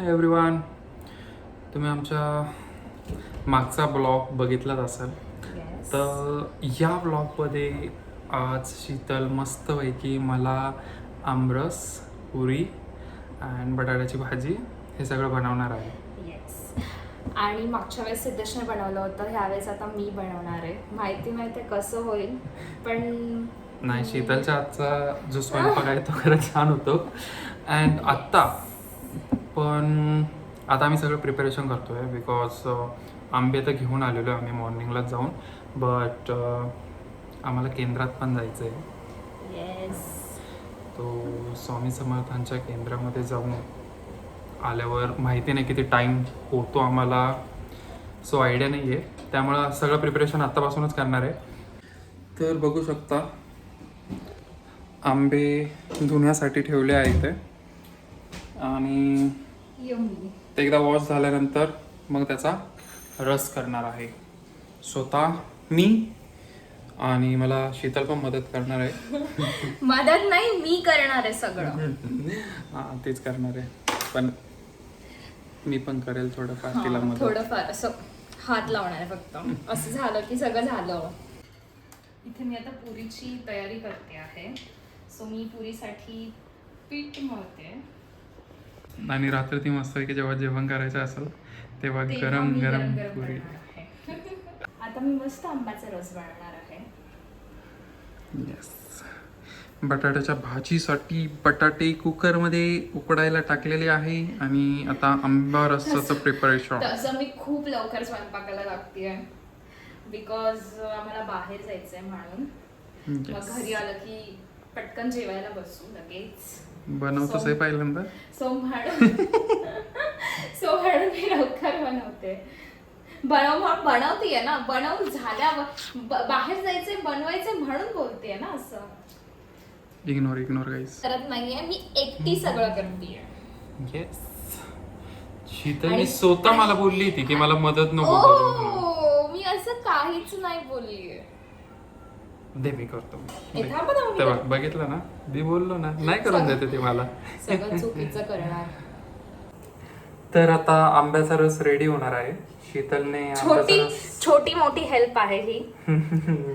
Hi everyone, तुम्ही आमच्या मागचा ब्लॉग बघितलाच असेल. तर या ब्लॉगमध्ये आज शीतल मस्तपैकी मला आमरस, पुरी आणि बटाट्याची भाजी हे सगळं बनवणार आहे. आणि मागच्या वेळेस सिद्धेशने बनवलं होतं, ह्यावेळेस आता मी बनवणार आहे. माहिती आहे कसं होईल, पण नाही, शीतलच्या आजचा जो स्वयंपाक आहे तो खरंच छान होतो. अँड आता आम्ही सगळं प्रिपरेशन करतो आहे बिकॉज आंबे तर घेऊन आलेलो आहे आम्ही मॉर्निंगलाच जाऊन. बट आम्हाला केंद्रात पण जायचं आहे. तो स्वामी समर्थांच्या केंद्रामध्ये जाऊन आल्यावर माहिती नाही किती टाईम होतो आम्हाला, सो आयडिया नाही आहे. त्यामुळं सगळं प्रिपरेशन आत्तापासूनच करणार आहे. तर बघू शकता आंबे धुण्यासाठी ठेवले आहेत आणि ते एकदा वॉश झाल्यानंतर मग त्याचा रस करणार आहे स्वतः मी. आणि मला शीतल पण मदत करणार आहे. मदत नाही, मी करणार आहे सगळं. हां, तेच करणार आहे, पण मी पण करेल थोडंफार तिला मदत. थोडंफार असं हात लावणार आहे फक्त. असं झालं की सगळं झालं. इथे मी आता पुरीची तयारी करते आहे. सो मी पुरीसाठी पीठ मळते. आणि रात्री ती मस्त की जेव्हा जेवण करायचं असेल तेव्हा गरम गरम पुरी. आता मी मस्त आंब्याचा रस बनवणार आहे. येस. बटाट्याच्या भाजीसाठी बटाटे कुकरमध्ये उकडायला टाकलेले आहे आणि आता आंबा रसाचं प्रिपरेशन. तसं मी खूप लवकर स्वयंपाकाला लागते बिकॉज आम्हाला बाहेर जायचंय म्हणून. मग घरी आलं की पटकन जेवायला बसू लगेच. बनवतोस आहे पहिल्यांदा. सो म्हणून मी लवकर बनवते. बनवतीये ना, बनवून झाल्यावर बाहेर जायचंय बनवायचंय म्हणून बोलतेय ना. असं इग्नोर गाईस. करत नाहीये, मी एकटी सगळं करतेय. येस. शीतलने स्वतः मला बोलली होती की मला मदत नको करू. मी असं काहीच नाही बोललीये. दे मी करतो. तेव्हा बघितलं ना, मी बोललो ना, नाही करून देते ते मला. सगळं चुकीचं करणार. तर आता आंब्याचा रस रेडी होणार आहे. शीतलने छोटी मोठी हेल्प आहे ही.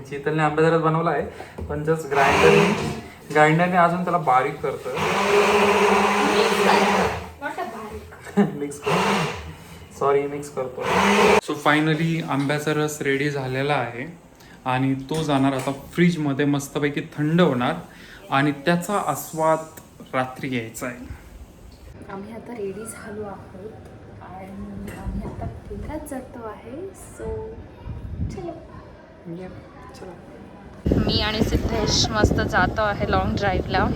शीतलने आंब्याचा रस बनवला आहे, पण जस्ट ग्राइंडरने अजून त्याला बारीक करतोय. मिक्स करतो. सो फायनली आंब्याचा रस रेडी झालेला आहे आणि तो जाणार आता फ्रीजमध्ये मस्तपैकी थंड होणार आणि त्याचा आस्वाद रात्री घ्यायचा आहे. आम्ही आता रेडी झालो आहोत आणि आम्ही आता केंद्रात जातो आहे. सो चलो. मी आणि सिद्धेश मस्त जातो आहे लॉंग ड्राईव्हला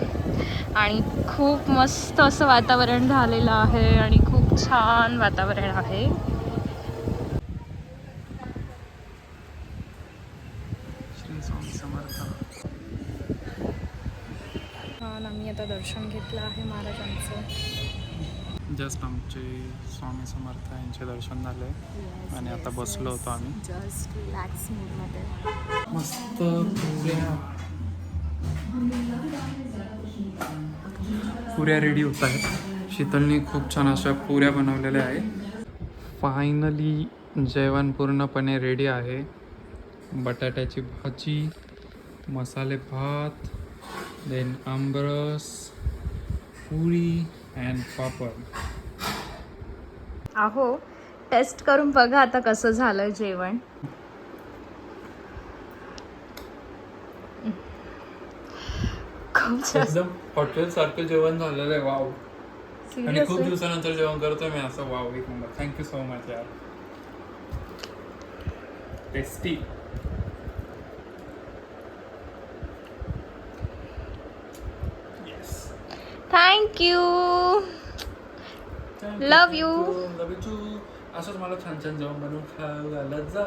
आणि खूप मस्त असं वातावरण झालेलं आहे आणि खूप छान वातावरण आहे. छान आम्ही आता दर्शन घेतलं आहे महाराजांचं. जस्ट आमचे स्वामी समर्थ यांचे दर्शन झाले आणि आता बसलो होतो आम्ही जस्ट रिलॅक्स मूडमध्ये. मस्त पुऱ्या रेडी होत आहेत. शीतलने खूप छान अशा पुऱ्या बनवलेल्या आहेत. फायनली जेवण पूर्णपणे रेडी आहे. बटाट्याची भाजी, मसाले भात, देन आंबरस, पुरी अँड पापड. अहो, टेस्ट करून बघा आता कसं झालं जेवण. एकदम हॉटेल सारखं जेवण झालेलं आहे. वाव. आणि खूप दिवसानंतर जेवण करतोय मी असं. वाव, एक नंबर. थँक्यू सो मच यार. टेस्टी. थँक्यू. Love you. असंच मला छान छान जेवण बनवून खायला जा.